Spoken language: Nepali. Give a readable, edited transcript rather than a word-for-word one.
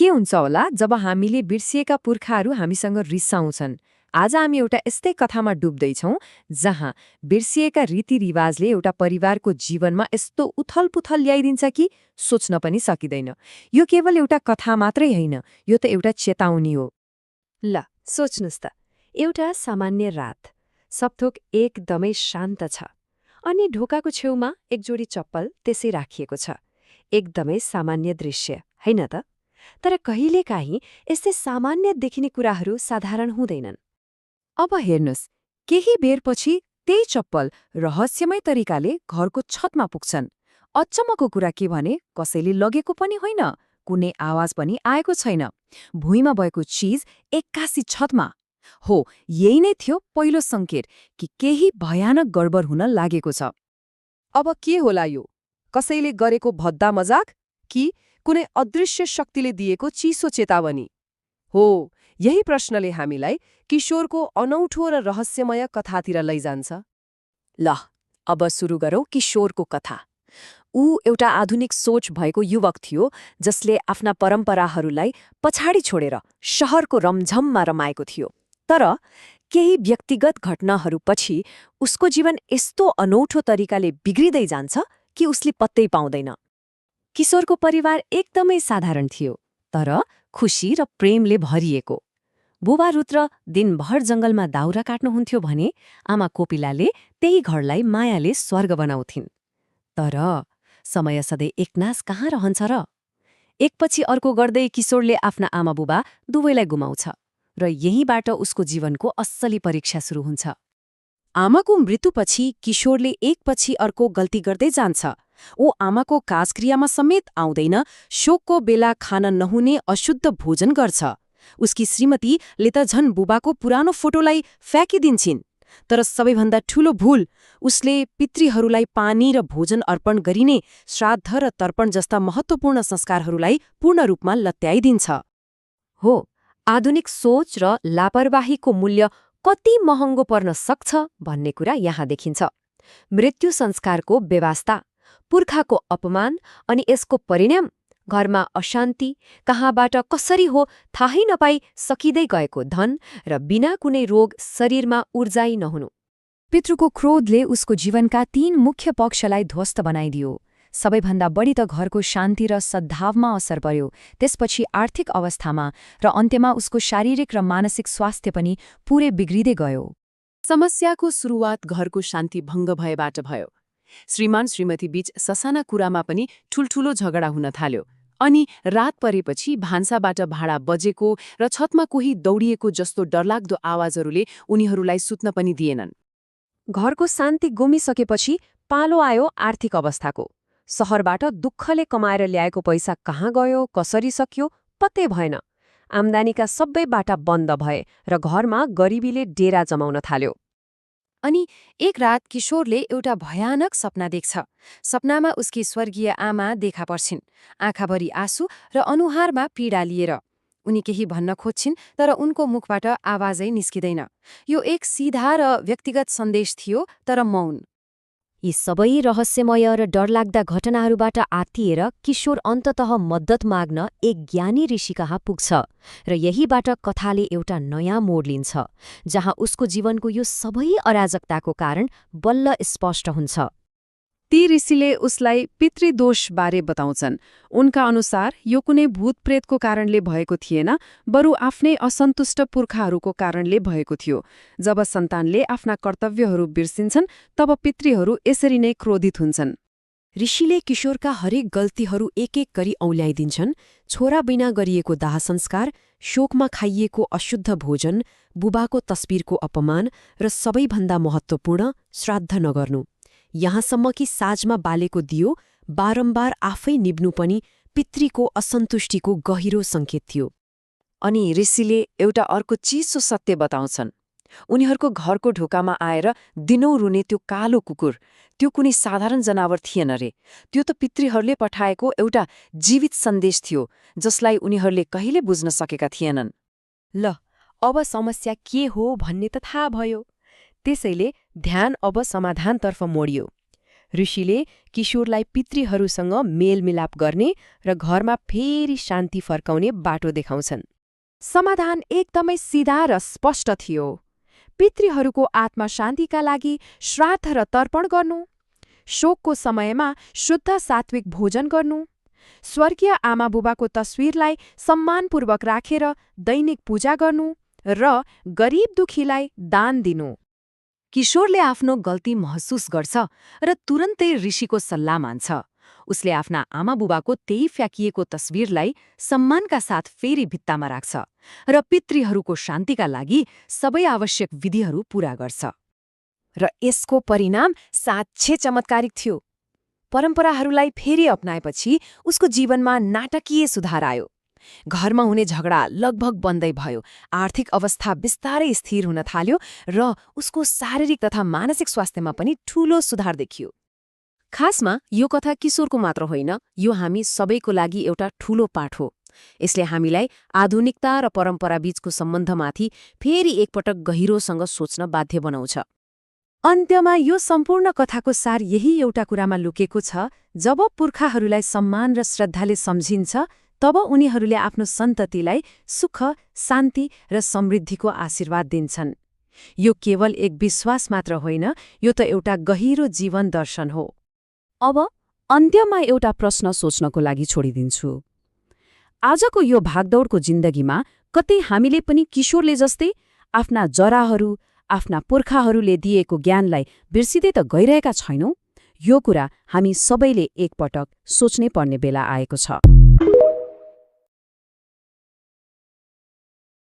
के हुन्छ होला जब हामीले बिर्सिएका पुर्खाहरू हामीसँग रिसाउँछन्? आज हामी एउटा यस्तै कथामा डुब्दैछौँ जहाँ बिर्सिएका रीतिरिवाजले एउटा परिवारको जीवनमा यस्तो उथलपुथल ल्याइदिन्छ कि सोच्न पनि सकिँदैन। यो केवल एउटा कथा मात्रै होइन, यो त एउटा चेतावनी हो। ल सोच्नुस् त, एउटा सामान्य रात, सबथोक एकदमै शान्त छ अनि ढोकाको छेउमा एक जोडी चप्पल त्यसै राखिएको छ। एकदमै सामान्य दृश्य, होइन त? तर कहिलेकाहीँ यस्तै सामान्य देखिने कुराहरू साधारण हुँदैनन्। अब हेर्नुस्, केही बेरपछि त्यही चप्पल रहस्यमय तरिकाले घरको छतमा पुग्छन्। अचम्मको कुरा के भने कसैले लगेको पनि होइन, कुनै आवाज पनि आएको छैन। भुइँमा भएको चिज एक्कासी छतमा। हो, यही नै थियो पहिलो सङ्केत कि केही भयानक गडबड हुन लागेको छ। अब के होला यो? कसैले गरेको भद्दा मजाक कि कुनै अदृश्य शक्तिले दिएको चिसो चेतावनी? हो, यही प्रश्नले हामीलाई किशोरको अनौठो र रहस्यमय कथातिर लैजान्छ। ल अब सुरु गरौँ किशोरको कथा। ऊ एउटा आधुनिक सोच भएको युवक थियो जसले आफ्ना परम्पराहरूलाई पछाडि छोडेर शहरको रमझममा रमाएको थियो। तर केही व्यक्तिगत घटनाहरूपछि उसको जीवन यस्तो अनौठो तरिकाले बिग्रिँदै जान्छ कि उसले पत्तै पाउँदैन। किशोरको परिवार एकदमै साधारण थियो, तर खुशी र प्रेमले भरिएको। बुबा रुद्र दिनभर जंगलमा दाउरा काट्नुहुन्थ्यो भने आमा कोपिलाले त्यही घरलाई मायाले स्वर्ग बनाउँथिन्। तर समय सधैँ एकनास कहाँ रहन्छ र? एकपछि अर्को गर्दै किशोरले आफ्ना आमा बुबा दुवैलाई गुमाउँछ र यहीँबाट उसको जीवनको अस्सली परीक्षा सुरु हुन्छ। आमाको मृत्युपछि किशोरले एकपछि अर्को गल्ती गर्दै जान्छ। ऊ आमाको काजक्रियामा समेत आउँदैन, शोकको बेला खान नहुने अशुद्ध भोजन गर्छ। उसकी श्रीमतीले त झन् बुबाको पुरानो फोटोलाई फ्याँकिदिन्छिन्। तर सबैभन्दा ठूलो भूल, उसले पितृहरूलाई पानी र भोजन अर्पण गरिने श्राद्ध र तर्पण जस्ता महत्त्वपूर्ण संस्कारहरूलाई पूर्ण रूपमा लत्याइदिन्छ। हो, आधुनिक सोच र लापरवाहीको मूल्य कति महँगो पर्न सक्छ भन्ने कुरा यहाँ देखिन्छ। मृत्यु संस्कारको बेवास्ता, पुर्खाको अपमान अनि यसको परिणाम घरमा अशान्ति, कहाँबाट कसरी हो थाहै नपाई सकिँदै गएको धन र बिना कुनै रोग शरीरमा ऊर्जाई नहुनु। पितृको क्रोधले उसको जीवनका 3 मुख्य पक्षलाई ध्वस्त बनाइदियो। सबैभन्दा बढी त घरको शान्ति र सद्भावमा असर पर्यो, त्यसपछि आर्थिक अवस्थामा र अन्त्यमा उसको शारीरिक र मानसिक स्वास्थ्य पनि पूरै बिग्रिँदै गयो। समस्याको सुरुवात घरको शान्ति भङ्ग भएबाट भयो। श्रीमान श्रीमती बीच ससाना कुरामा पनि ठूल्ठूलो झगडा हुन थाल्यो। अनि रात परेपछि भान्साबाट भाँडा बजेको र छतमा कोही दौडिएको जस्तो डरलाग्दो आवाजहरूले उनीहरूलाई सुत्न पनि दिएनन्। घरको शान्ति गुमिसकेपछि पालो आयो आर्थिक अवस्थाको। शहरबाट दुःखले कमाएर ल्याएको पैसा कहाँ गयो, कसरी सकियो, पत्तै भएन। आम्दानीका सबै बाटा बन्द भए र घरमा गरिबीले डेरा जमाउन थाल्यो। अनि एक रात किशोरले एउटा भयानक सपना देख्छ। सपनामा उसकी स्वर्गीय आमा देखा पर्छिन्, आँखाभरि आँसु र अनुहारमा पीडा लिएर। उनी केही भन्न खोज्छिन् तर उनको मुखबाट आवाजै निस्किँदैन। यो एक सीधा र व्यक्तिगत सन्देश थियो, तर मौन। यी सबै रहस्यमय र डरलाग्दा घटनाहरूबाट आत्तिएर किशोर अन्ततः मद्दत माग्न एक ज्ञानी ऋषि कहाँ पुग्छ र यहीबाट कथाले एउटा नयाँ मोड लिन्छ, जहाँ उसको जीवनको यो सबै अराजकताको कारण बल्ल स्पष्ट हुन्छ। ती ऋषिले उसलाई पितृदोषबारे बताउँछन्। उनका अनुसार यो कुनै भूतप्रेतको कारणले भएको थिएन, बरु आफ्नै असन्तुष्ट पुर्खाहरूको कारणले भएको थियो। जब सन्तानले आफ्ना कर्तव्यहरू बिर्सिन्छन्, तब पितृहरू यसरी नै क्रोधित हुन्छन्। ऋषिले किशोरका हरेक गल्तीहरू एक एक गरी औल्याइदिन्छन्। छोरा बिना गरिएको दाह संस्कार, शोकमा खाइएको अशुद्ध भोजन, बुबाको तस्बिरको अपमान र सबैभन्दा महत्त्वपूर्ण श्राद्ध नगर्नु। यहाँसम्म कि साँझमा बालेको दियो बारम्बार आफै निब्नु पनि पितृको असन्तुष्टिको गहिरो सङ्केत थियो। अनि ऋषिले एउटा अर्को चिसो सत्य बताउँछन्। उनीहरूको घरको ढोकामा आएर दिनौं रुने त्यो कालो कुकुर, त्यो कुनै साधारण जनावर थिएन रे। त्यो त पितृहरूले पठाएको एउटा जीवित सन्देश थियो, जसलाई उनीहरूले कहिले बुझ्न सकेका थिएनन्। ल अब समस्या के हो भन्ने त थाहा भयो। त्यसैले ध्यान अब समाधानतर्फ मोडियो। ऋषिले किशोरलाई पितृहरूसँग मेलमिलाप गर्ने र घरमा फेरि शान्ति फर्काउने बाटो देखाउँछन्। समाधान एकदमै सिधा र स्पष्ट थियो। पितृहरूको आत्मा शान्तिका लागि श्राद्ध र तर्पण गर्नु, शोकको समयमा शुद्ध सात्विक भोजन गर्नु, स्वर्गीय आमाबुबाको तस्विरलाई सम्मानपूर्वक राखेर दैनिक पूजा गर्नु र गरिब दुखीलाई दान दिनु। किशोरले आफ्नो गल्ती महसुस गर्छ र तुरन्तै ऋषिको सल्लाह मान्छ। उसले आफ्ना आमाबुबाको त्यही फ्याँकिएको तस्विरलाई सम्मानका साथ फेरि भित्तामा राख्छ र पितृहरूको शान्तिका लागि सबै आवश्यक विधिहरू पूरा गर्छ। र यसको परिणाम साँच्चै चमत्कारिक थियो। परम्पराहरूलाई फेरि अपनाएपछि उसको जीवनमा नाटकीय सुधार आयो। घरमा हुने झगडा लगभग बन्दै भयो, आर्थिक अवस्था बिस्तारै स्थिर हुन थाल्यो र उसको शारीरिक तथा मानसिक स्वास्थ्यमा पनि ठूलो सुधार देखियो। खासमा यो कथा किशोरको मात्र होइन, यो हामी सबैको लागि एउटा ठूलो पाठ हो। यसले हामीलाई आधुनिकता र परम्परा बीचको सम्बन्धमाथि फेरि एकपटक गहिरोसँग सोच्न बाध्य बनाउँछ। अन्त्यमा यो सम्पूर्ण कथाको सार यही एउटा कुरामा लुकेको छ, जब पुर्खाहरूलाई सम्मान र श्रद्धाले सम्झिन्छ, तब उनीहरूले आफ्नो सन्ततिलाई सुख, शान्ति र समृद्धिको आशीर्वाद दिन्छन्। यो केवल एक विश्वास मात्र होइन, यो त एउटा गहिरो जीवन दर्शन हो। अब अन्त्यमा एउटा प्रश्न सोच्नको लागि छोडिदिन्छु। आजको यो भागदौडको जिन्दगीमा कतै हामीले पनि किशोरले जस्तै आफ्ना जराहरू, आफ्ना पुर्खाहरूले दिएको ज्ञानलाई बिर्सिँदै त गइरहेका छैनौँ? यो कुरा हामी सबैले एकपटक सोच्नै पर्ने बेला आएको छ।